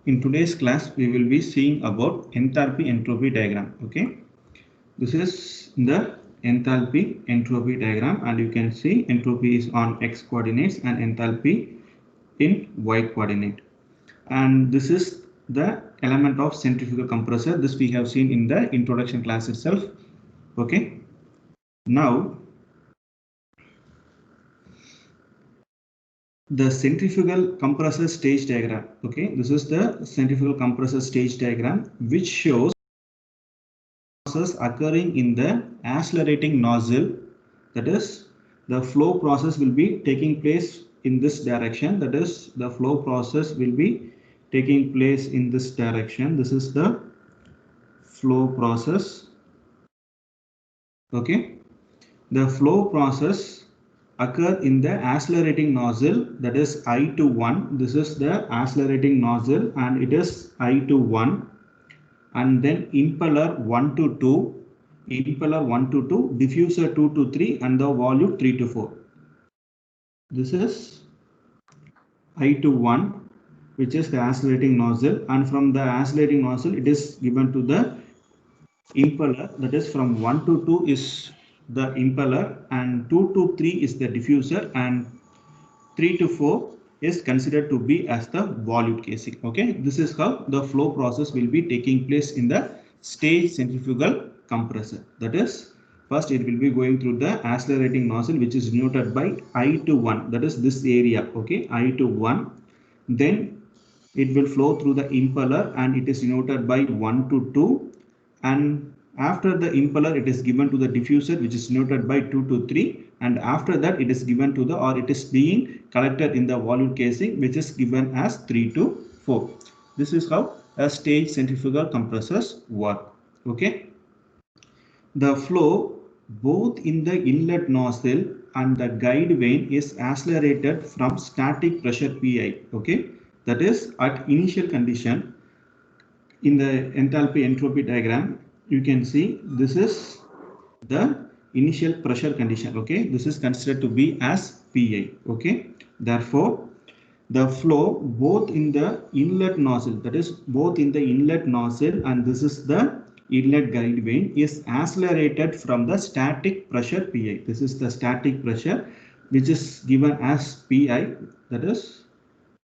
In today's class, we will be seeing about enthalpy entropy diagram. Okay, this is the enthalpy entropy diagram, and you can see entropy is on x coordinates and enthalpy in y coordinate. And this is the element of centrifugal compressor. This we have seen in the introduction class itself. Okay, now the centrifugal compressor stage diagram. Okay, this is the centrifugal compressor stage diagram, which shows process occurring in the accelerating nozzle. That is, the flow process will be taking place in this direction. That is, the flow process will be taking place in this direction. This is the flow process. Okay, the flow process occur in the accelerating nozzle, that is I to 1. This is the accelerating nozzle and it is I to 1, and then impeller 1 to 2, impeller 1 to 2, diffuser 2 to 3, and the volute 3 to 4. This is I to 1, which is the accelerating nozzle, and from the accelerating nozzle it is given to the impeller, that is from 1 to 2 is the impeller, and 2 to 3 is the diffuser, and 3 to 4 is considered to be as the volute casing. Okay, this is how the flow process will be taking place in the stage centrifugal compressor. That is, first it will be going through the accelerating nozzle, which is denoted by I to 1, that is this area. Okay, I to 1. Then it will flow through the impeller and it is denoted by 1 to 2, and after the impeller it is given to the diffuser, which is denoted by 2 to 3, and after that it is given to the, or it is being collected in the volute casing, which is given as 3 to 4. This is how a stage centrifugal compressors work. Okay, the flow both in the inlet nozzle and the guide vane is accelerated from static pressure Pi. Okay, that is at initial condition. In the enthalpy entropy diagram, you can see this is the initial pressure condition. Okay, this is considered to be as Pi. Okay, therefore the flow both in the inlet nozzle, that is both in the inlet nozzle and this is the inlet guide vane, is accelerated from the static pressure Pi. This is the static pressure which is given as Pi, that is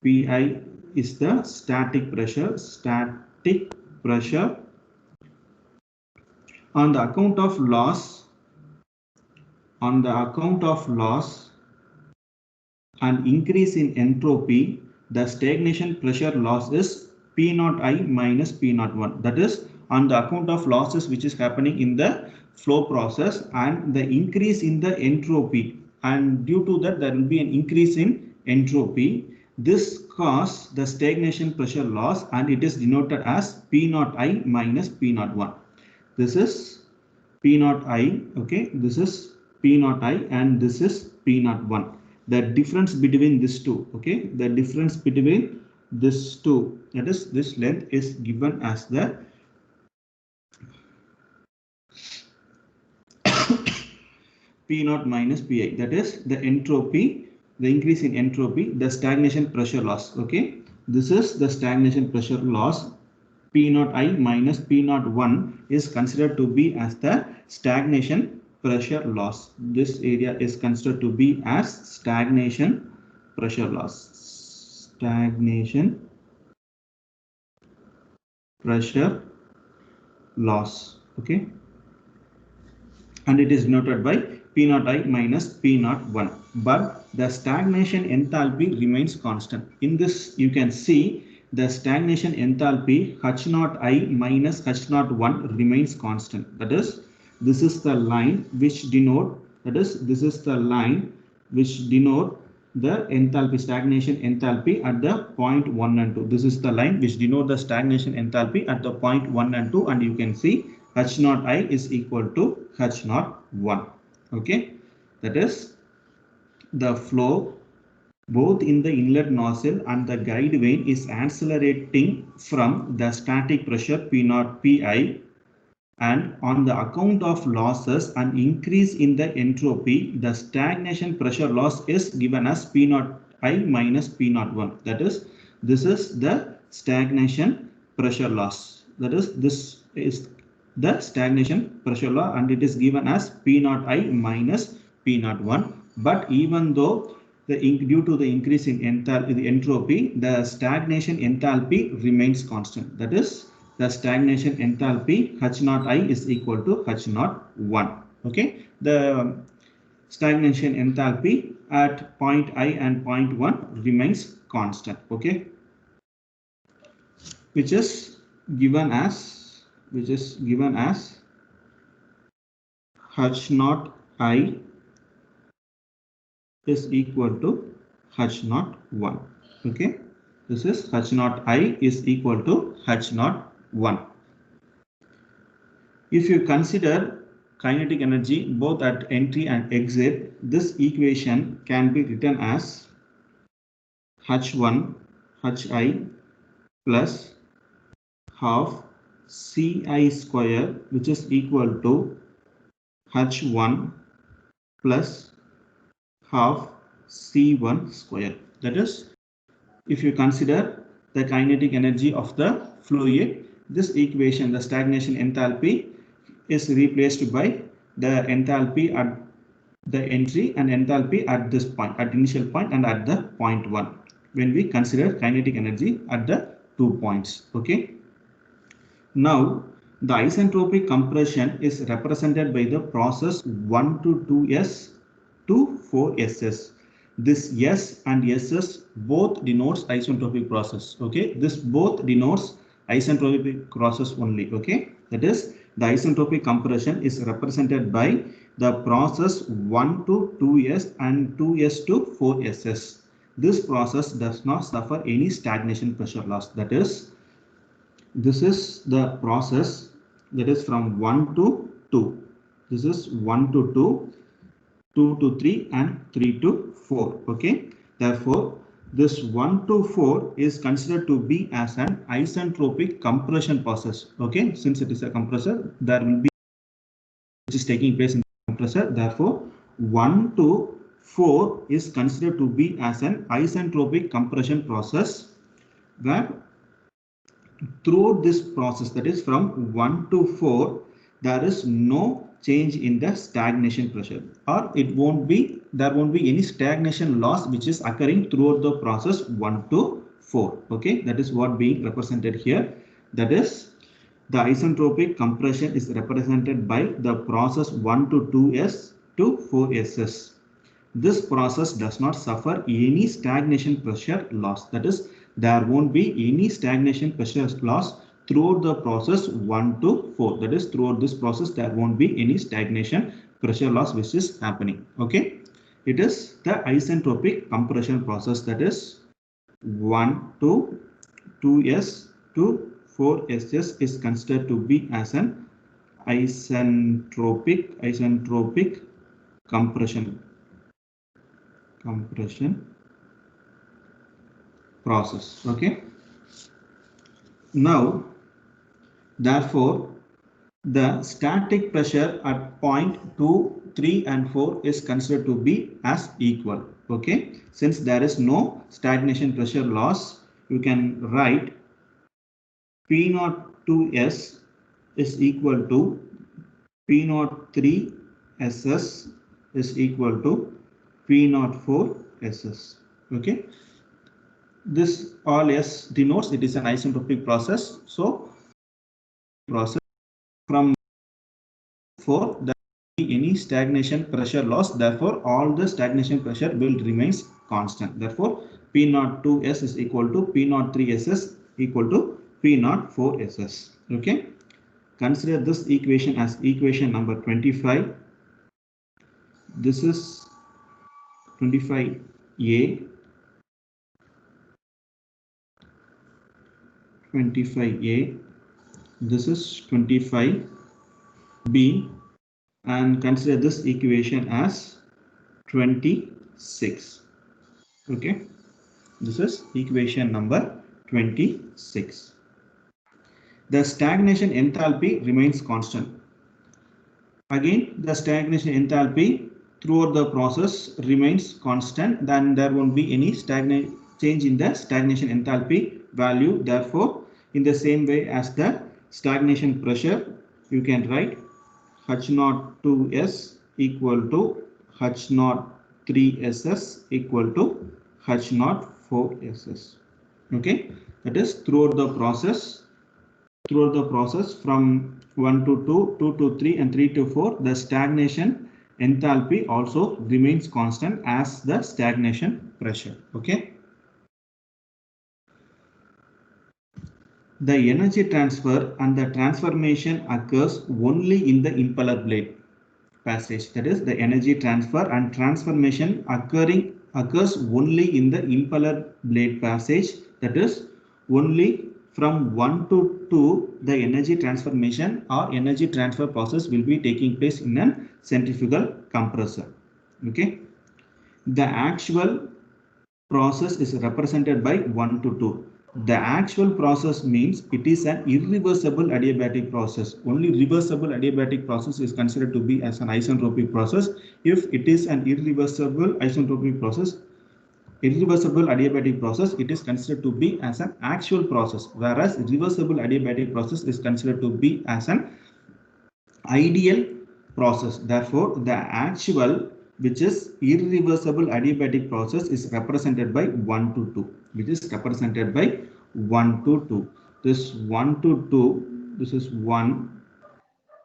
Pi is the static pressure. On the account of loss and increase in entropy, the stagnation pressure loss is P naught I minus P naught 1. That is, on the account of losses which is happening in the flow process and the increase in the entropy, and due to that there will be an increase in entropy. This causes the stagnation pressure loss and it is denoted as P naught I minus P naught 1. This is P naught I. Okay, this is P naught I and this is P naught 1. The difference between these two, okay, the difference between this two, that is this length, is given as the P naught minus Pi, that is the entropy, the increase in entropy, the stagnation pressure loss. Okay, this is the stagnation pressure loss. P naught I minus P naught 1 is considered to be as the stagnation pressure loss. This area is considered to be as stagnation pressure loss. Stagnation pressure loss. Okay, and it is denoted by P naught I minus P naught 1. But the stagnation enthalpy remains constant. In this, you can see the stagnation enthalpy H naught I minus H naught 1 remains constant. That is, this is the line which denote, that is, this is the line which denote the enthalpy, stagnation enthalpy at the point 1 and 2. This is the line which denote the stagnation enthalpy at the point 1 and 2, and you can see H naught I is equal to H naught 1. Okay, that is the flow both in the inlet nozzle and the guide vane is accelerating from the static pressure P naught Pi, and on the account of losses and increase in the entropy, the stagnation pressure loss is given as P naught I minus P naught 1. That is, this is the stagnation pressure loss. That is, this is the stagnation pressure law, and it is given as P0I minus P01. But even though due to the increase in entropy, the stagnation enthalpy remains constant. That is, the stagnation enthalpy H0I is equal to H01. Okay, the stagnation enthalpy at point I and point 1 remains constant. Okay, which is given as H0I is equal to H01. Okay, this is H0I is equal to H01. If you consider kinetic energy both at entry and exit, this equation can be written as H1 Hi plus half Ci square, which is equal to H1 plus half C1 square. That is, if you consider the kinetic energy of the fluid, this equation, the stagnation enthalpy, is replaced by the enthalpy at the entry and enthalpy at this point, at initial point and at the point 1, when we consider kinetic energy at the 2 points. Okay. Now, the isentropic compression is represented by the process 1 to 2s to 4ss. This S and SS both denotes isentropic process. Okay, this both denotes isentropic process only. Okay, that is, the isentropic compression is represented by the process 1 to 2s and 2s to 4ss. This process does not suffer any stagnation pressure loss. That is, this is the process that is from 1 to 2. This is 1 to 2, 2 to 3 and 3 to 4. Okay, therefore this 1 to 4 is considered to be as an isentropic compression process. Okay, since it is a compressor, there will be which is taking place in the compressor. Therefore 1 to 4 is considered to be as an isentropic compression process, where throughout this process, that is from 1 to 4, there is no change in the stagnation pressure, or there won't be any stagnation loss which is occurring throughout the process 1 to 4. Okay, that is what being represented here. That is, the isentropic compression is represented by the process 1 to 2s to 4ss. This process does not suffer any stagnation pressure loss. That is, there won't be any stagnation pressure loss throughout the process 1 to 4. That is, throughout this process there won't be any stagnation pressure loss which is happening. Okay, it is the isentropic compression process, that is 1 to 2s to 4ss is considered to be as an isentropic compression process. Okay, now therefore the static pressure at point 2, 3 and 4 is considered to be as equal. Okay, since there is no stagnation pressure loss, you can write P02s is equal to P03ss is equal to P04ss. Okay, this all S denotes it is an isentropic process. So process from 4, there will be any stagnation pressure loss. Therefore, all the stagnation pressure will remains constant. Therefore, P02s is equal to P03ss equal to P04ss. Okay, consider this equation as equation number 25. This is 25A. 25A, this is 25B, and consider this equation as 26. Okay, this is equation number 26. The stagnation enthalpy remains constant. Again, the stagnation enthalpy throughout the process remains constant, then there won't be any change in the stagnation enthalpy value. Therefore, in the same way as the stagnation pressure, you can write H02S equal to H03SS equal to H04SS. Okay, that is throughout the process from 1 to 2, 2 to 3 and 3 to 4, the stagnation enthalpy also remains constant as the stagnation pressure. Okay. The energy transfer and the transformation occurs only in the impeller blade passage. That is, the energy transfer and transformation occurs only in the impeller blade passage. That is, only from 1 to 2, the energy transformation or energy transfer process will be taking place in a centrifugal compressor. Okay. The actual process is represented by 1 to 2. The actual process means it is an irreversible adiabatic process. Only reversible adiabatic process is considered to be as an isentropic process. If it is an irreversible adiabatic process, it is considered to be as an actual process, whereas reversible adiabatic process is considered to be as an ideal process. Therefore, the actual, which is irreversible adiabatic process, is represented by 1 to 2, which is represented by 1 to 2. This 1 to 2, this is 1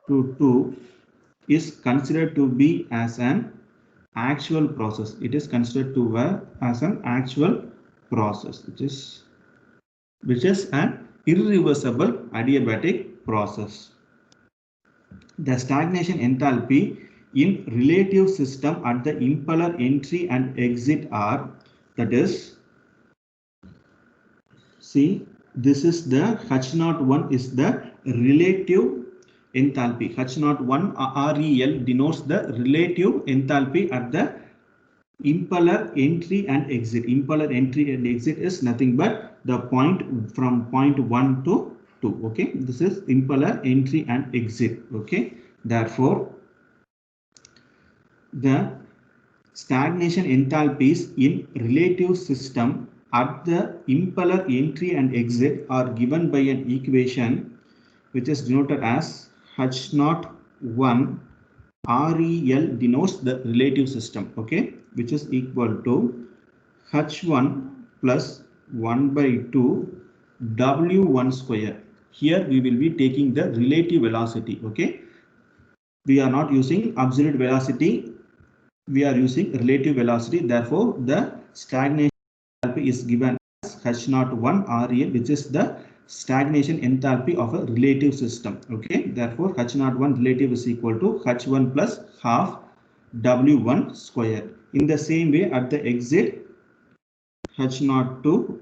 to 2 is considered to be as an actual process. It is considered to be as an actual process, which is an irreversible adiabatic process. The stagnation enthalpy in relative system at the impeller entry and exit are, that is, see, this is the H01 is the relative enthalpy. H01 REL denotes the relative enthalpy at the impeller entry and exit. Impeller entry and exit is nothing but the point from point 1 to 2. Okay, this is impeller entry and exit. Okay, therefore, the stagnation enthalpies in relative system at the impeller entry and exit are given by an equation which is denoted as H01 REL denotes the relative system, okay, which is equal to H1 plus 1 by 2 W1 square. Here we will be taking the relative velocity, okay. We are not using absolute velocity, we are using relative velocity. Therefore, the stagnation enthalpy is given as H01 REL, which is the stagnation enthalpy of a relative system. Okay, therefore H01 relative is equal to H1 plus half W1 square. In the same way, at the exit, H02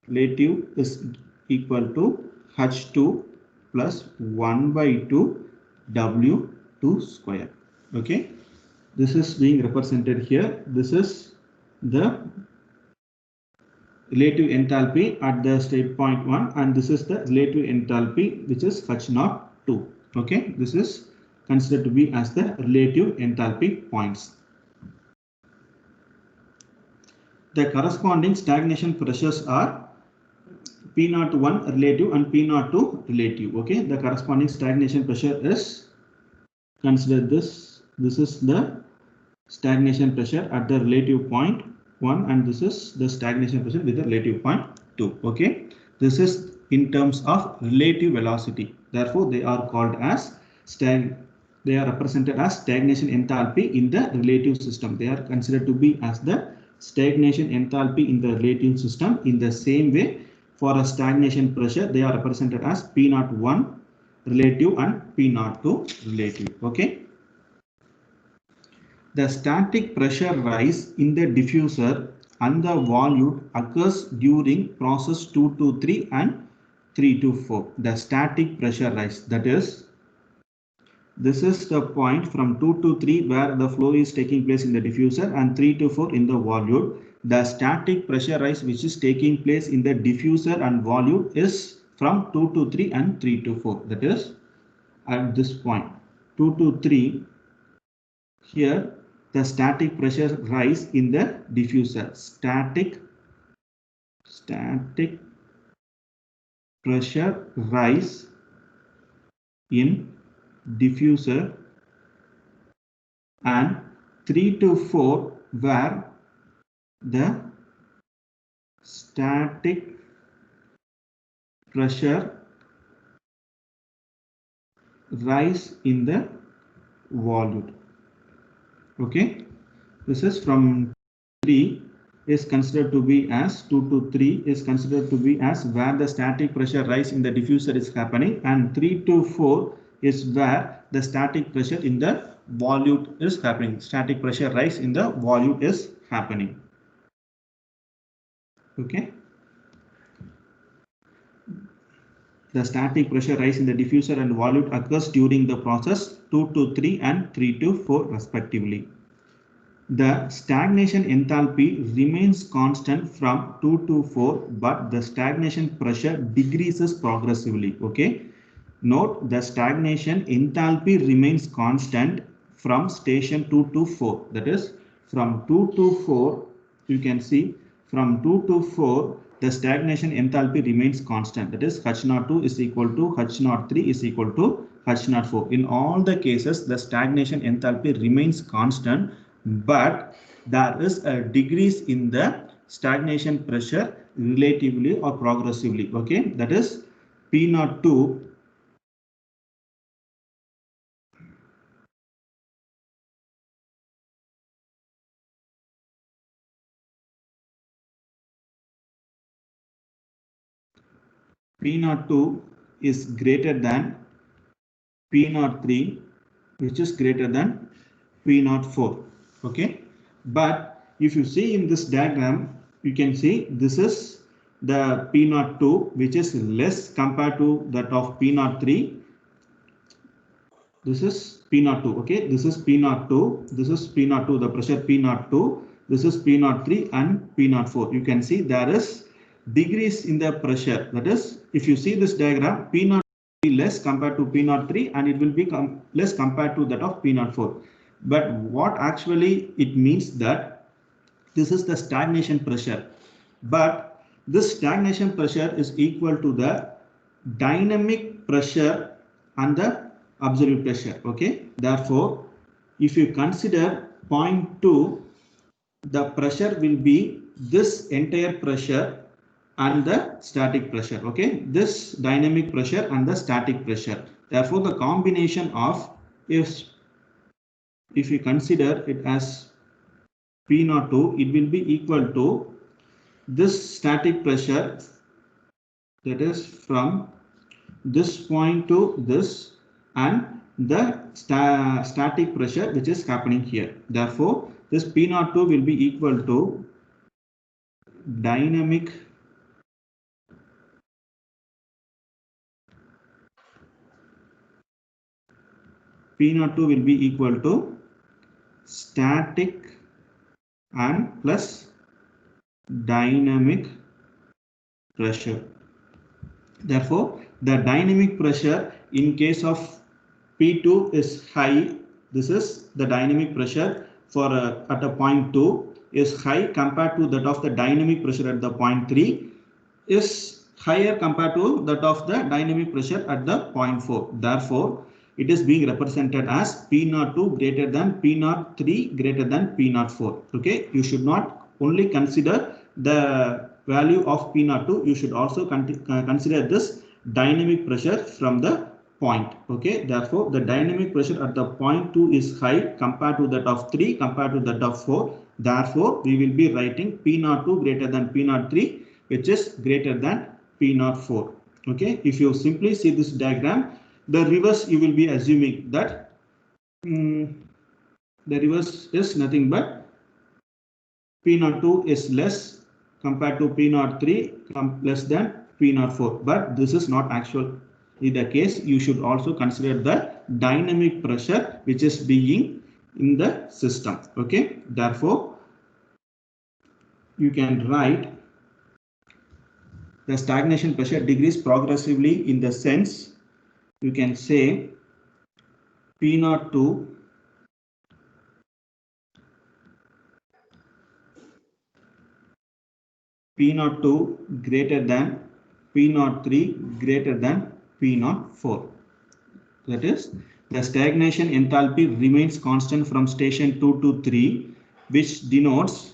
relative is equal to H2 plus 1 by 2 W2 square. Okay, this is being represented here. This is the relative enthalpy at the state point 1, and this is the relative enthalpy which is H02. Okay, this is considered to be as the relative enthalpy points. The corresponding stagnation pressures are P01 relative and P02 relative. Okay, the corresponding stagnation pressure is, consider this. This is the stagnation pressure at the relative point 1, and this is the stagnation pressure with the relative point 2. Okay, this is in terms of relative velocity. Therefore, they are called as they are represented as stagnation enthalpy in the relative system. They are considered to be as the stagnation enthalpy in the relative system. In the same way, for a stagnation pressure, they are represented as P01 relative and P02 relative. Okay. The static pressure rise in the diffuser and the volute occurs during process 2 to 3 and 3 to 4. The static pressure rise, that is, this is the point from 2 to 3 where the flow is taking place in the diffuser, and 3 to 4 in the volute. The static pressure rise which is taking place in the diffuser and volute is from 2 to 3 and 3 to 4. That is, at this point 2 to 3, here the static pressure rise in the diffuser. Static pressure rise in diffuser, and 3 to 4 where the static pressure rise in the volute. Okay, this is from 3 is considered to be as 2 to 3 is considered to be as where the static pressure rise in the diffuser is happening, and 3 to 4 is where the static pressure in the volute is happening. Static pressure rise in the volute is happening. Okay. The static pressure rise in the diffuser and volute occurs during the process 2 to 3 and 3 to 4 respectively. The stagnation enthalpy remains constant from 2 to 4, but the stagnation pressure decreases progressively. Okay. Note the stagnation enthalpy remains constant from station 2 to 4. That is, from 2 to 4, you can see from 2 to 4, the stagnation enthalpy remains constant. That is, H02 is equal to H03 is equal to H04. In all the cases, the stagnation enthalpy remains constant, but there is a decrease in the stagnation pressure relatively or progressively. Okay, that is P02 P02 is greater than P03, which is greater than P04. Okay, but if you see in this diagram, you can see this is the P02, which is less compared to that of P03. This is P02. Okay, this is P02. This is P02. The pressure P02. This is P03 and P04. You can see there is decrease in the pressure. That is, if you see this diagram, P0 will be less compared to P03 and it will be less compared to that of P04. But what actually it means that this is the stagnation pressure. But this stagnation pressure is equal to the dynamic pressure and the absolute pressure. Okay. Therefore, if you consider point 2, the pressure will be this entire pressure and the static pressure. Okay, this dynamic pressure and the static pressure. Therefore, the combination of if you consider it as P02, it will be equal to this static pressure, that is from this point to this, and the static pressure which is happening here. Therefore, this P02 will be equal to dynamic P02 will be equal to static and plus dynamic pressure. Therefore, the dynamic pressure in case of P2 is high. This is the dynamic pressure for at a point 2 is high compared to that of the dynamic pressure at the point 3 is higher compared to that of the dynamic pressure at the point 4. Therefore, it is being represented as P02 greater than P03 greater than P04. Okay, you should not only consider the value of P02, you should also consider this dynamic pressure from the point. Okay, therefore, the dynamic pressure at the point 2 is high compared to that of 3 compared to that of 4. Therefore, we will be writing P02 greater than P03, which is greater than P04. Okay, if you simply see this diagram, the reverse you will be assuming that the reverse is nothing but P02 is less compared to P03 less than P04. But this is not actually the case. You should also consider the dynamic pressure which is being in the system. Okay, therefore you can write the stagnation pressure decreases progressively in the sense you can say P02 greater than P03 greater than P04. That is, the stagnation enthalpy remains constant from station 2 to 3, which denotes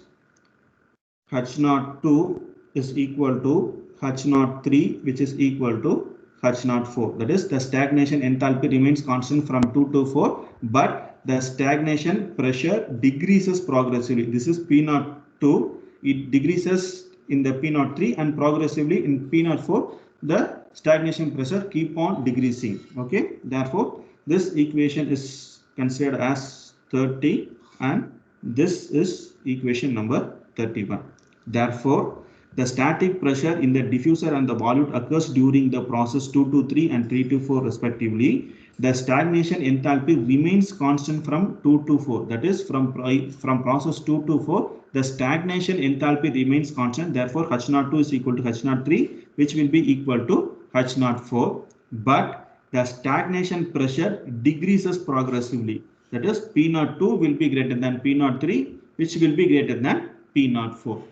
H02 is equal to H03, which is equal to H04. That is, the stagnation enthalpy remains constant from 2 to 4, but the stagnation pressure decreases progressively. This is P02. It decreases in the P03 and progressively in P04 the stagnation pressure keep on decreasing. Okay, therefore this equation is considered as 30 and this is equation number 31. Therefore, the static pressure in the diffuser and the volute occurs during the process 2 to 3 and 3 to 4 respectively. The stagnation enthalpy remains constant from 2 to 4. That is, from process 2 to 4, the stagnation enthalpy remains constant. Therefore, H02 is equal to H03, which will be equal to H04. But the stagnation pressure decreases progressively. That is, P02 will be greater than P03, which will be greater than P04.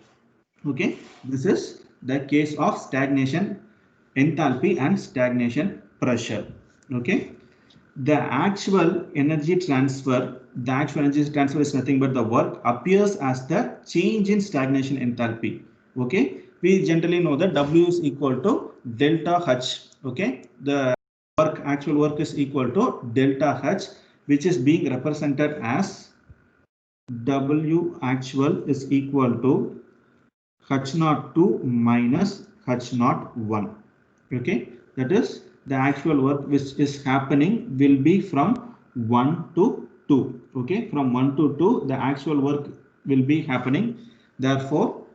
Okay, this is the case of stagnation enthalpy and stagnation pressure. Okay, the actual energy transfer is nothing but the work appears as the change in stagnation enthalpy. Okay, we generally know that W is equal to delta H. Okay, the actual work is equal to delta H, which is being represented as W actual is equal to H02 minus H01. Okay, that is the actual work which is happening will be from 1 to 2. Okay, from 1 to 2 the actual work will be happening. Therefore,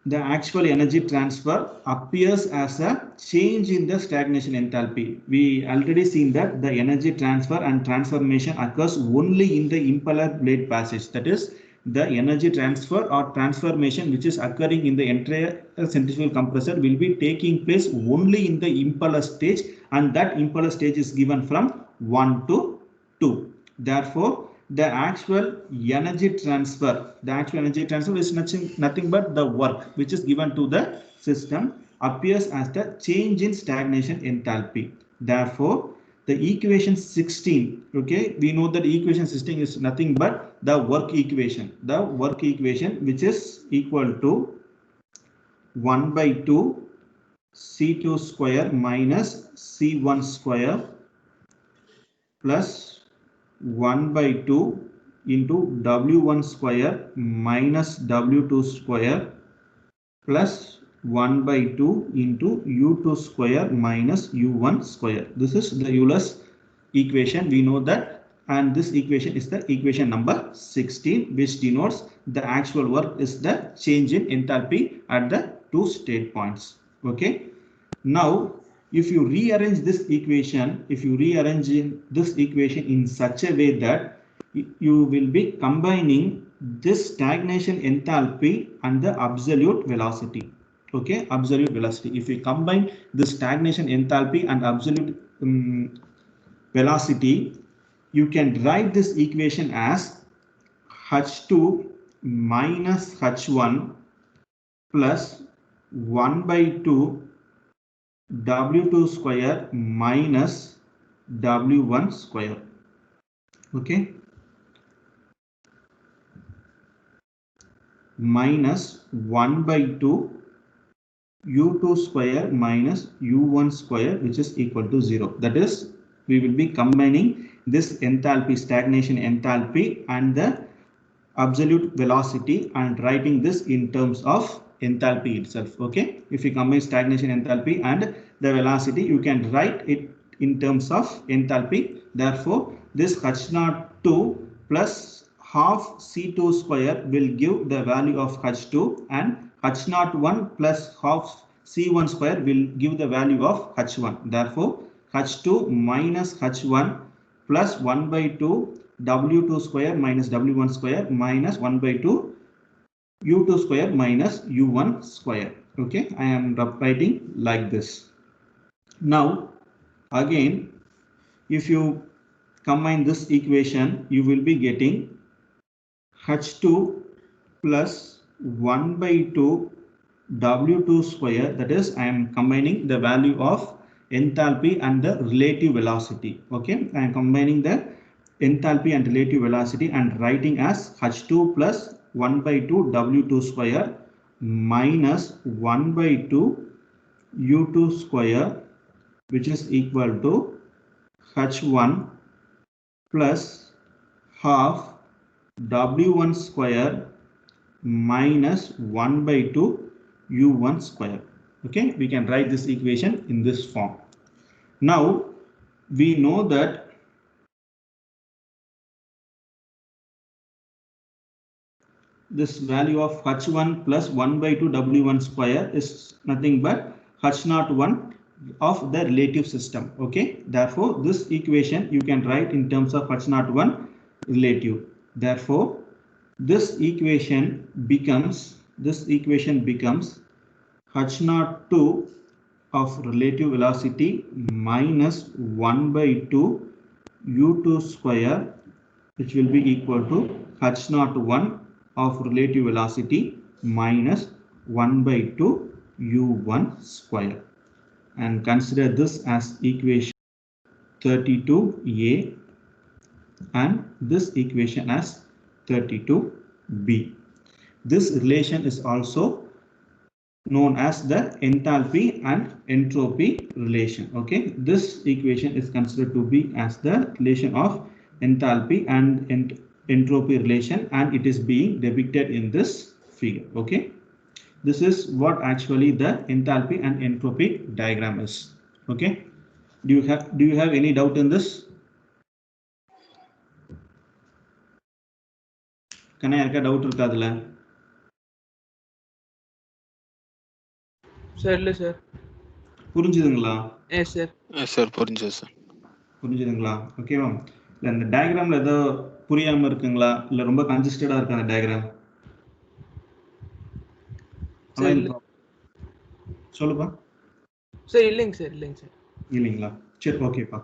the actual energy transfer appears as a change in the stagnation enthalpy. We already seen that the energy transfer and transformation occurs only in the impeller blade passage. That is, the energy transfer or transformation which is occurring in the entire centrifugal compressor will be taking place only in the impeller stage, and that impeller stage is given from 1 to 2. Therefore, the actual energy transfer is nothing but the work which is given to the system appears as the change in stagnation enthalpy. Therefore, the equation 16, okay, we know that equation 16 is nothing but the work equation. The work equation which is equal to 1 by 2 C2 square minus C1 square plus 1 by 2 into W1 square minus W2 square plus 1 by 2 into U2 square minus U1 square. This is the Euler's equation. We know that, and this equation is the equation number 16, which denotes the actual work is the change in enthalpy at the two state points. Okay. Now, if you rearrange this equation, in such a way that you will be combining this stagnation enthalpy and the absolute velocity. Okay, absolute velocity. If we combine the stagnation enthalpy and absolute velocity, you can write this equation as H2 minus H1 plus 1 by 2 W2 square minus W1 square. Okay, minus 1 by 2 U2 square minus U1 square, which is equal to 0. That is, we will be combining this enthalpy, stagnation enthalpy and the absolute velocity and writing this in terms of enthalpy itself. Okay, if you combine stagnation enthalpy and the velocity, you can write it in terms of enthalpy. Therefore, this H02 plus half C2 square will give the value of H2, and H01 plus half C1 square will give the value of H1. Therefore, H2 minus H1 plus 1 by 2 W2 square minus W1 square minus 1 by 2 U2 square minus U1 square. Okay, I am writing like this. Now, again, if you combine this equation, you will be getting H2 plus 1 by 2 W2 square, that is I am combining the value of enthalpy and the relative velocity. Okay, I am combining the enthalpy and relative velocity and writing as H2 plus 1 by 2 W2 square minus 1 by 2 U2 square, which is equal to H1 plus half W1 square minus 1 by 2 U1 square. Okay, we can write this equation in this form. Now we know that this value of H1 plus 1 by 2 W1 square is nothing but H01 of the relative system. Okay, therefore this equation you can write in terms of H01 relative. Therefore this equation becomes H02 of relative velocity minus 1 by 2 U2 square, which will be equal to H01 of relative velocity minus 1 by 2 U1 square. And consider this as equation 32a and this equation as 32b. This relation is also known as the enthalpy and entropy relation. Okay, this equation is considered to be as the relation of enthalpy and entropy relation, and it is being depicted in this figure. Okay, this is what actually the enthalpy and entropy diagram is. Okay, do you have any doubt in this? Can I doubt irukadula? Sir, இல்ல sir. புரிஞ்சுதுங்களா? Yes sir. Yes sir, புரிஞ்சுது sir. புரிஞ்சுதுங்களா? ஓகேவா? இந்த டயகிராம்ல ஏதோ புரியாம இருக்குங்களா இல்ல ரொம்ப கன்ஜஸ்டடா இருக்கா அந்த டயகிராம்? சொல்லுப்பா. சார் இல்லைங்க சார் இல்லைங்களா? சரி ஓகேப்பா.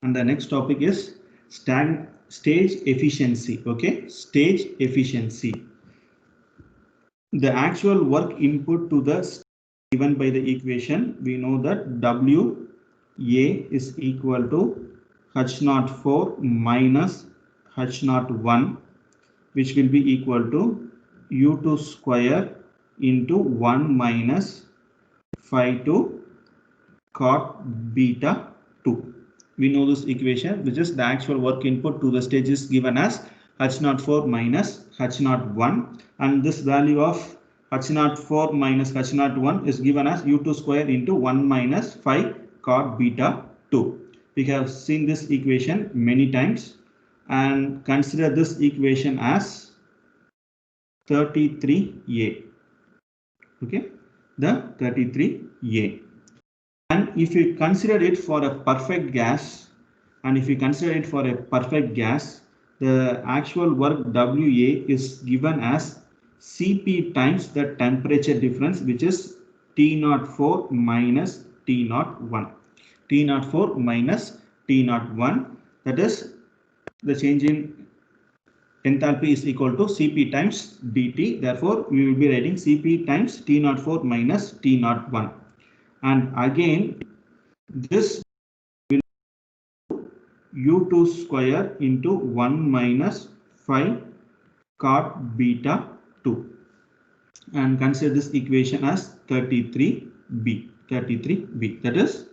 And the next topic is stage efficiency. Okay, stage efficiency. The actual work input to the given by the equation, we know that WA is equal to H04 minus H01, which will be equal to U2 square into 1 minus phi 2 cot beta 2. We know this equation, which is the actual work input to the stage is given as H04 minus H01, and this value of H04 minus H01 is given as U2 square into 1 minus phi cot beta 2. We have seen this equation many times, and consider this equation as 33a. Okay, the 33a. And if you consider it for a perfect gas, the actual work WA is given as Cp times the temperature difference, which is T04 minus T01. T04 minus T01, that is the change in enthalpy is equal to Cp times dt. Therefore, we will be writing Cp times T04 minus T01. And again, this will U2 square into 1 minus phi cot beta 2. And consider this equation as 33b. That is,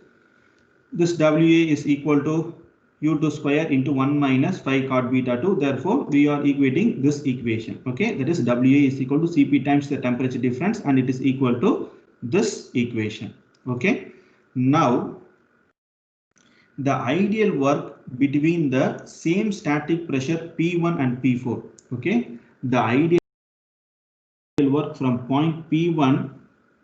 this WA is equal to U2 square into 1 minus phi cot beta 2. Therefore, we are equating this equation. Okay, that is WA is equal to Cp times the temperature difference, and it is equal to this equation. Okay, now the ideal work between the same static pressure P1 and P4. Okay, the ideal work from point P1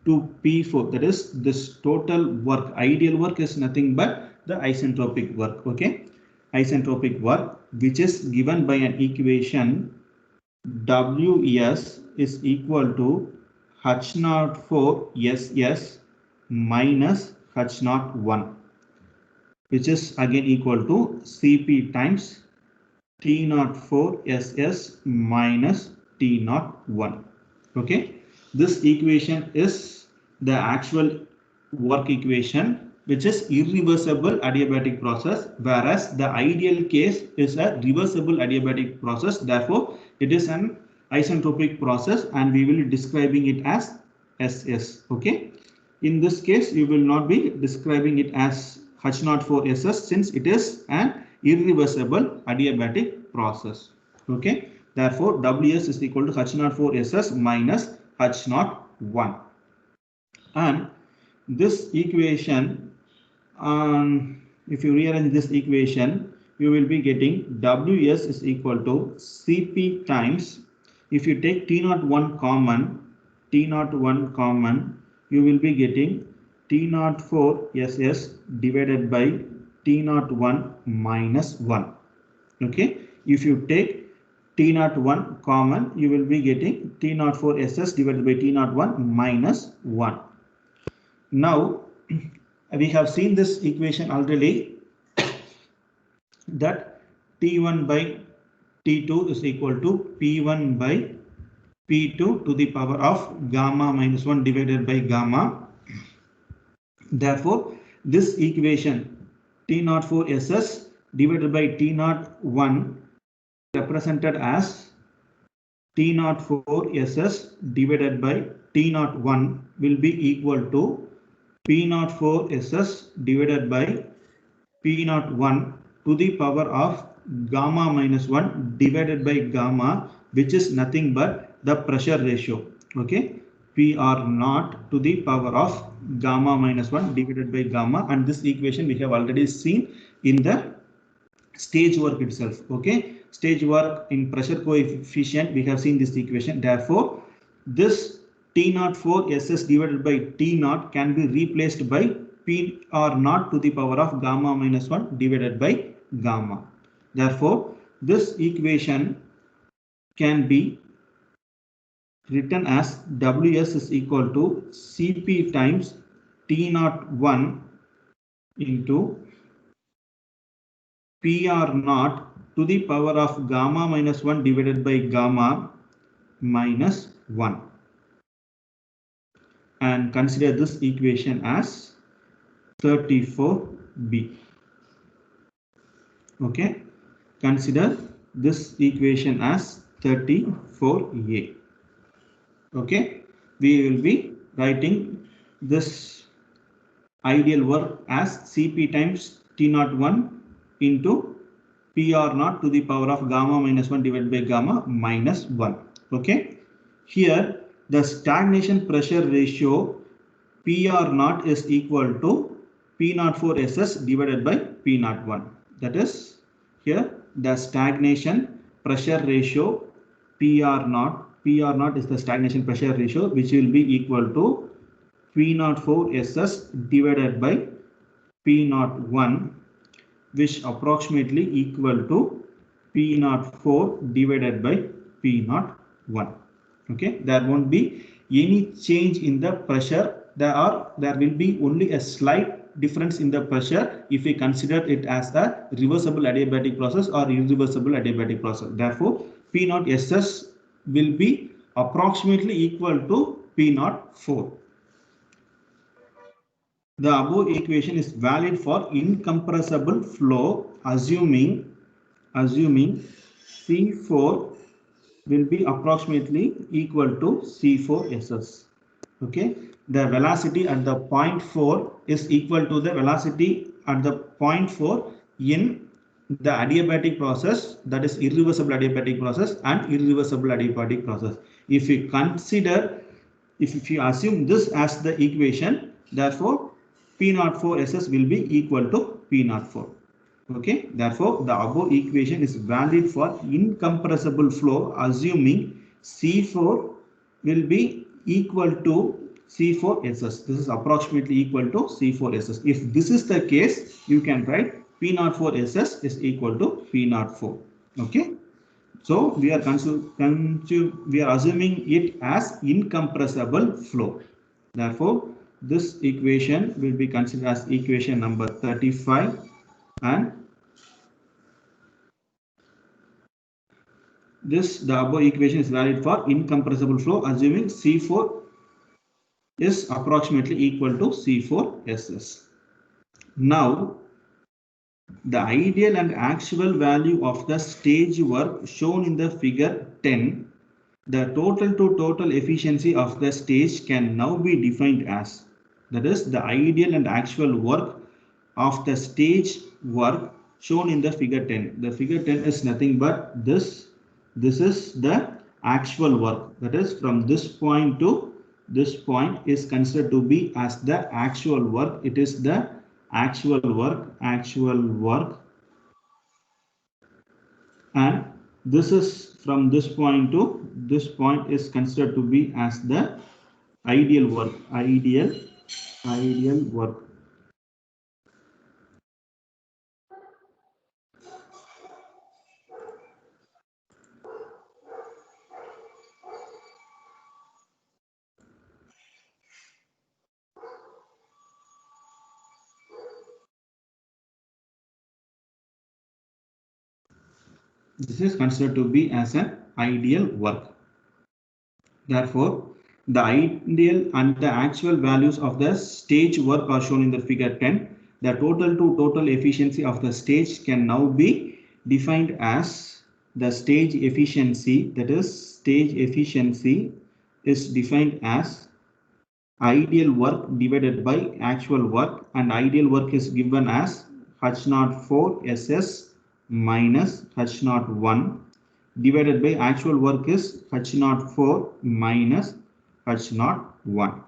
to P4, that is this total work, ideal work is nothing but the isentropic work. Okay, isentropic work, which is given by an equation Ws is equal to H04SS minus H01, which is again equal to Cp times T04SS minus T01. Okay, this equation is the actual work equation, which is irreversible adiabatic process, whereas the ideal case is a reversible adiabatic process. Therefore, it is an isentropic process and we will be describing it as SS. Okay, in this case, you will not be describing it as H04SS since it is an irreversible adiabatic process. Okay, therefore Ws is equal to H04SS minus H01. And this equation, if you rearrange this equation, you will be getting Ws is equal to Cp times, if you take T01 common, you will be getting T04SS divided by T01 minus 1. Okay, if you take T01 common, you will be getting T04SS divided by T01 minus 1. Now, we have seen this equation already that T1 by T2 is equal to P1 by P2 to the power of gamma minus 1 divided by gamma. Therefore, this equation T04SS divided by T01 represented as T04SS divided by T01 will be equal to P04SS divided by P01 to the power of gamma minus 1 divided by gamma, which is nothing but the pressure ratio. Okay, PR0 to the power of gamma minus 1 divided by gamma, and this equation we have already seen in the stage work itself. Okay, stage work in pressure coefficient, we have seen this equation. Therefore, this T04SS divided by T0 can be replaced by PR0 to the power of gamma minus 1 divided by gamma. Therefore, this equation can be written as Ws is equal to Cp times T01 into PR0 to the power of gamma minus 1 divided by gamma minus 1. And consider this equation as 34b. Okay, consider this equation as 34a. Okay, we will be writing this ideal work as Cp times T01 into PR0 to the power of gamma minus 1 divided by gamma minus 1. Okay, here the stagnation pressure ratio PR0 is equal to P04SS divided by P01. That is, here the stagnation pressure ratio PR0 is the stagnation pressure ratio, which will be equal to P04SS divided by P01, which approximately equal to P04 divided by P01. Okay, there won't be any change in the pressure. There will be only a slight difference in the pressure if we consider it as a reversible adiabatic process or irreversible adiabatic process. Therefore, P0SS will be approximately equal to P04. The above equation is valid for incompressible flow, assuming C4 will be approximately equal to C4SS. Okay, the velocity at the point 4 is equal to the velocity at the point 4 in the adiabatic process, that is irreversible adiabatic process and irreversible adiabatic process. If we consider, if you assume this as the equation, therefore P04SS will be equal to P04. Okay, therefore the above equation is valid for incompressible flow, assuming C4 will be equal to C4SS. This is approximately equal to C4SS. If this is the case, you can write P04SS is equal to P04. Okay, So we are assuming it as incompressible flow. Therefore, this equation will be considered as equation number 35, and the above equation is valid for incompressible flow, assuming C4 is approximately equal to C4SS. Now, the ideal and actual value of the stage work shown in the figure 10, the total to total efficiency of the stage can now be defined as, that is, the ideal and actual work of the stage work shown in the figure 10. The figure 10 is nothing but this. This is the actual work, that is from this point to this point is considered to be as the actual work. It is the actual work, and this is from this point to this point is considered to be as the ideal work. Ideal work. This is considered to be as an ideal work. Therefore, the ideal and the actual values of the stage work are shown in the figure 10. The total to total efficiency of the stage can now be defined as the stage efficiency, that is stage efficiency is defined as ideal work divided by actual work, and ideal work is given as H04 SS minus H01 divided by actual work is H04 minus H01.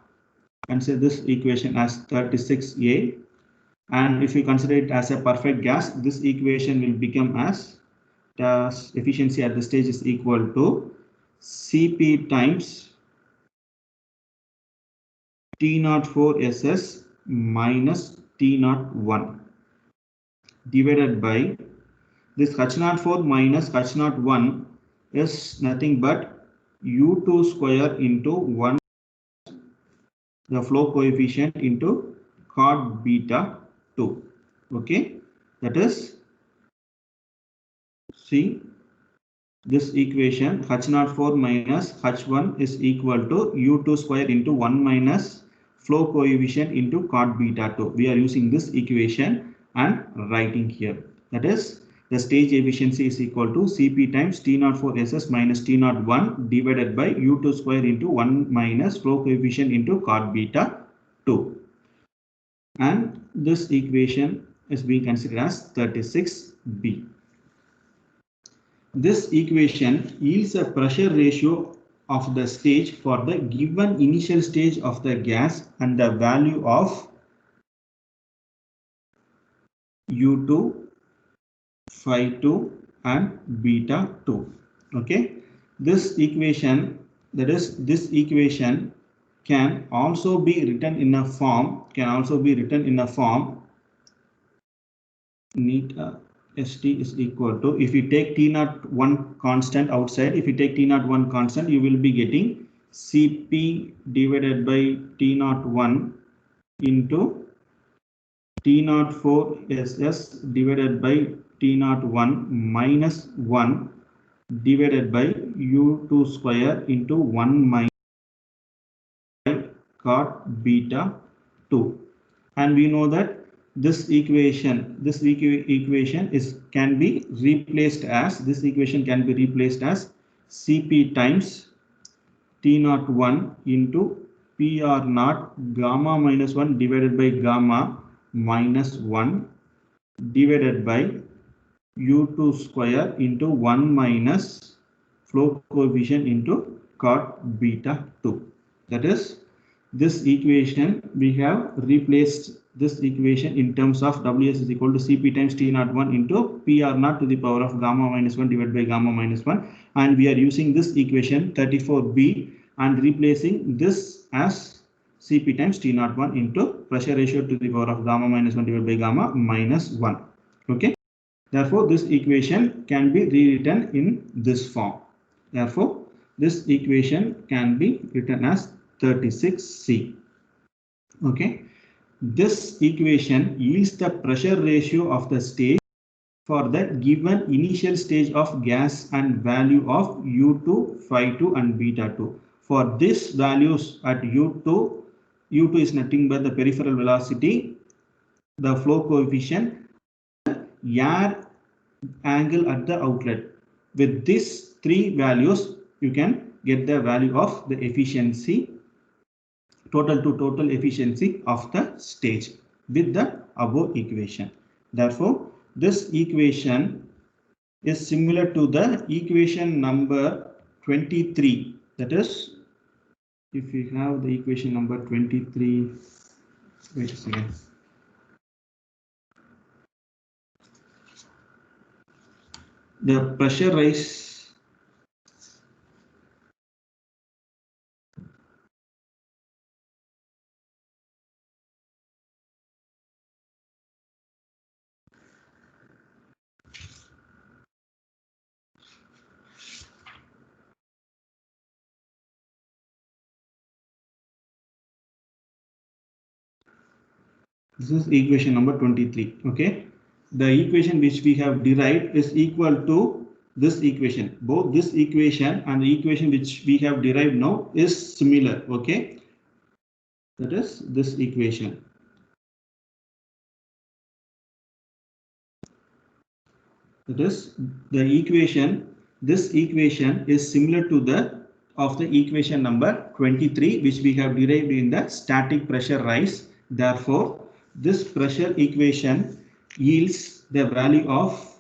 Consider this equation as 36A, and if you consider it as a perfect gas, this equation will become as the efficiency at the stage is equal to Cp times T04 SS minus T01 divided by this H04 minus H01 is nothing but U2 square into 1 the flow coefficient into cot beta 2. Okay, that is, see this equation H04 minus H1 is equal to U2 square into 1 minus flow coefficient into cot beta 2. We are using this equation and writing here. That is, the stage efficiency is equal to Cp times T04 SS minus T01 divided by U2 square into 1 minus flow coefficient into cot beta 2. And this equation is being considered as 36B. This equation yields a pressure ratio of the stage for the given initial stage of the gas and the value of U2, phi 2 and beta 2. Okay, this equation, that is this equation can also be written in a form, St is equal to, if you take T01 constant outside, if you take T01 constant, you will be getting Cp divided by T01 into T04 SS divided by T01 minus 1 divided by U2 square into 1 minus cot beta 2. And we know that this equation can be replaced as Cp times T01 into PR0 gamma minus 1 divided by gamma minus 1 divided by U2 square into 1 minus flow coefficient into cot beta 2. That is, this equation, we have replaced this equation in terms of Ws is equal to Cp times T01 into PR0 to the power of gamma minus 1 divided by gamma minus 1, and we are using this equation 34B and replacing this as Cp times T01 into pressure ratio to the power of gamma minus 1 divided by gamma minus 1. Okay, Therefore, this equation can be rewritten in this form. Therefore, this equation can be written as 36C. Okay. This equation yields the pressure ratio of the stage for the given initial stage of gas and value of U2, phi2 and beta2. For these values at U2 is nothing but the peripheral velocity, the flow coefficient, air angle at the outlet. With these three values, you can get the value of the efficiency, total to total efficiency of the stage with the above equation. Therefore, this equation is similar to the equation number 23. That is, if we have the equation number 23, wait a second. The pressure rise this is equation number 23. Okay, the equation which we have derived is equal to this equation. Both this equation and the equation which we have derived now is similar. Okay, that is this equation. That is the equation. This equation is similar to the equation number 23, which we have derived in the static pressure rise. Therefore, this pressure equation yields the value of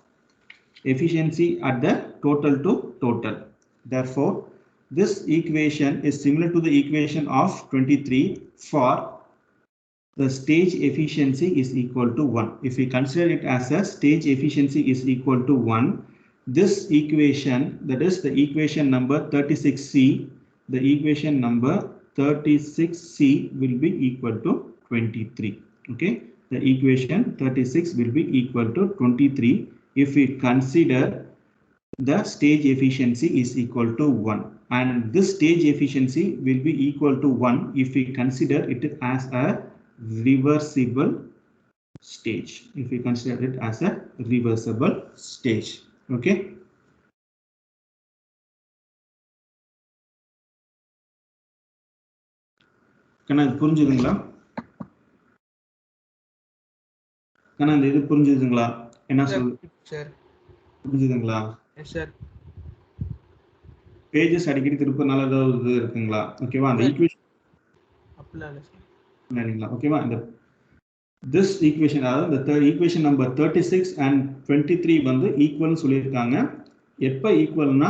efficiency at the total to total. Therefore, this equation is similar to the equation of 23 for the stage efficiency is equal to 1. If we consider it as a stage efficiency is equal to 1, this equation, that is the equation number 36C, the equation number 36C will be equal to 23. Okay, the equation 36 will be equal to 23 if we consider the stage efficiency is equal to 1, and this stage efficiency will be equal to 1 if we consider it as a reversible stage. If we consider it as a reversible stage. Okay. கண்ணா இது புரிஞ்சுதுங்களா? கண்ணா இது புரிஞ்சுதுங்களா? என்ன சொல்லுங்க sir? புரிஞ்சுதுங்களா? Yes sir. Pages அடிக்கடி திருப்பனால ஏதாவது இருக்குங்களா? ஓகேவா? அந்த ஈக்குவேஷன் அப்படிலாம் இல்ல சார். இல்லைங்களா? ஓகேவா? இந்த this equation, அதாவது the third equation number 36 and 23 வந்து ஈக்குவல்னு சொல்லியிருக்காங்க. எப்ப ஈக்குவல்னா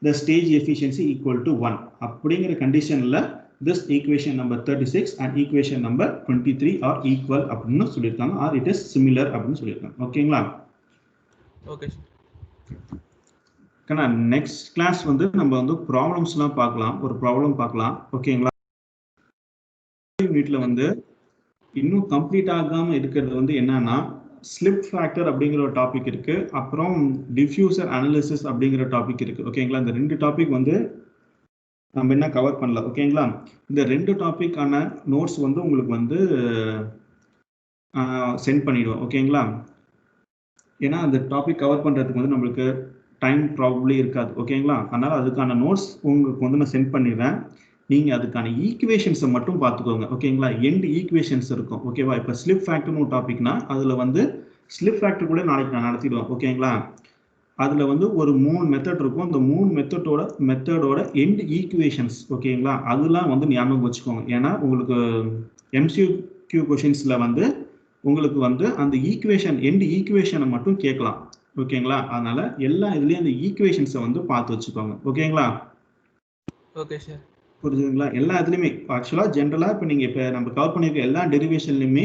the stage efficiency equal to 1 அப்படிங்கிற கண்டிஷன்ல this equation number 36 and equation number 23 are equal அப்படின்னு சொல்லியிருக்காங்க, or it is similar அப்படின்னு சொல்லியிருக்காங்க. ஓகேங்களா? Okay sir. கண்ணா நெக்ஸ்ட் கிளாஸ் வந்து நம்ம வந்து ப்ராப்ளம்ஸ்லாம் பார்க்கலாம், ஒரு ப்ராப்ளம் பார்க்கலாம். ஓகேங்களா? யூனிட்ல வந்து இன்னும் கம்ப்ளீட் ஆகாம இருக்கிறது வந்து என்னன்னா ஸ்லிப் ஃபேக்டர் அப்படிங்கிற ஒரு டாபிக் இருக்கு, அப்புறம் டிஃப்யூசர் அனாலிசிஸ் அப்படிங்கிற டாபிக் இருக்கு. ஓகேங்களா? இந்த ரெண்டு டாபிக் வந்து நம்ம என்ன கவர் பண்ணல. ஓகேங்களா? இந்த ரெண்டு டாபிக்கான நோட்ஸ் வந்து உங்களுக்கு வந்து சென்ட் பண்ணிடுவோம். ஓகேங்களா? ஏன்னா அந்த டாபிக் கவர் பண்றதுக்கு வந்து நம்மளுக்கு டைம் ப்ராபப்ளி இருக்காது. ஓகேங்களா? அதனால அதுக்கான நோட்ஸ் உங்களுக்கு வந்து நான் சென்ட் பண்ணிடுறேன். நீங்க அதுக்கான ஈக்குவேஷன்ஸை மட்டும் பார்த்துக்கோங்க. ஓகேங்களா? எண்ட் ஈக்குவேஷன்ஸ் இருக்கும். ஓகேவா? இப்போ ஸ்லிப் ஃபேக்டர்னு ஒரு டாபிக்னா அதுல வந்து ஸ்லிப் ஃபேக்டர் கூட நாளைக்கு நான் நடத்திடுவேன். ஓகேங்களா? அதுல வந்து ஒரு 3 மெத்தட் இருக்கும். அந்த 3 மெத்தடோட எண்ட் ஈக்குவேஷன்ஸ், ஓகேங்களா, அதெல்லாம் வந்து ஞாபகம் வச்சுக்கோங்க. ஏன்னா உங்களுக்கு MCQ கொஷின்ஸ்ல வந்து உங்களுக்கு வந்து அந்த ஈக்குவேஷன் எண்ட் ஈக்குவேஷனை மட்டும் கேட்கலாம். ஓகேங்களா? அதனால எல்லா இதுலயும் அந்த ஈக்குவேஷன்ஸை வந்து பார்த்து வச்சுக்கோங்க. ஓகேங்களா? Okay sir. புரிஞ்சுதுங்களா? எல்லா இதுலயுமே ஆக்சுவலா ஜென்ரலா இப்போ நீங்க இப்போ நம்ம கவர் பண்ணிருக்க எல்லா டெரிவேஷன்லயுமே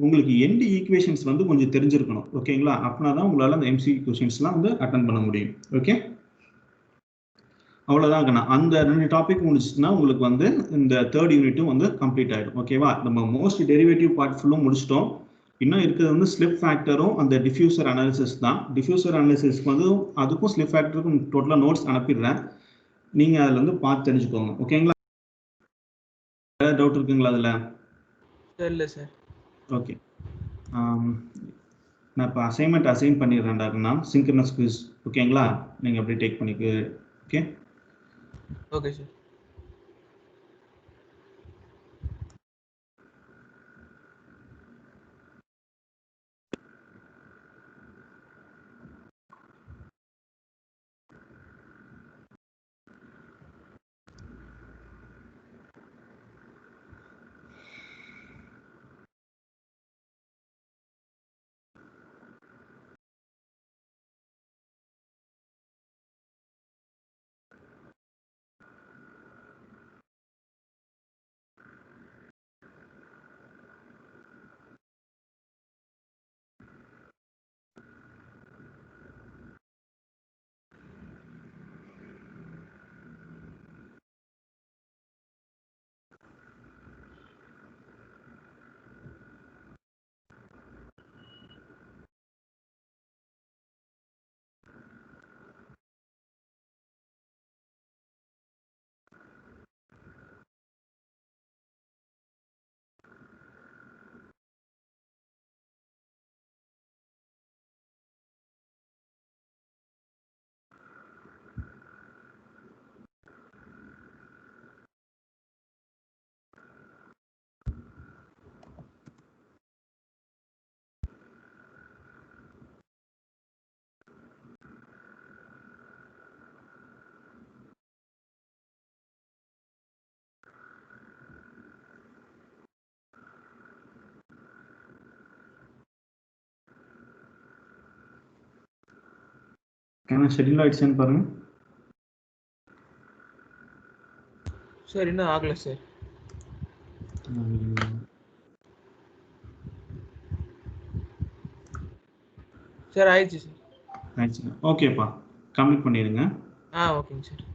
உங்களுக்கு எண்ட் ஈக்குவேஷன்ஸ் வந்து கொஞ்சம் தெரிஞ்சிருக்கணும். ஓகேங்களா? அப்படின்னா தான் உங்களால அந்த MCQ கொஸ்டின்ஸ்லாம் வந்து அட்டென்ட் பண்ண முடியும். ஓகே, அவ்வளோதாங்கண்ணா. அந்த 2 டாபிக் முடிச்சுன்னா உங்களுக்கு வந்து இந்த 3rd யூனிட்டும் வந்து கம்ப்ளீட் ஆகிடும். ஓகேவா? நம்ம மோஸ்ட் டெரிவேட்டிவ் பார்ட் ஃபுல்லும் முடிச்சிட்டோம். இன்னும் இருக்கிறது வந்து ஸ்லிப் ஃபேக்டரும் அந்த டிஃப்யூசர் அனாலிசிஸ் தான். டிஃப்யூசர் அனாலிசிஸ்க்கு வந்து அதுக்கும் ஸ்லிப் ஃபேக்டருக்கும் டோட்டலாக நோட்ஸ் அனுப்பிடுறேன், நீங்கள் அதில் வந்து பார்த்து தெரிஞ்சுக்கோங்க. ஓகேங்களா? ஏதாவது டவுட் இருக்குங்களா அதில்? இல்லை சார். ஓகே, நான் இப்போ அசைன்மெண்ட் அசைன் பண்ணிடுறேன்டாருன்னா சிங்க்ரனஸ் குவிஸ். ஓகேங்களா? நீங்கள் அப்படியே டேக் பண்ணிக்க. Okay okay sir. ஷெட்யூல் ஆயிடுச்சுன்னு பாருங்க. சார் இன்னும் ஆகல சார். சார் ஆயிடுச்சு சார். ஆயிடுச்சுங்க. ஓகேப்பா, கம்ப்ளீட் பண்ணிடுங்க. ஓகேங்க சார்.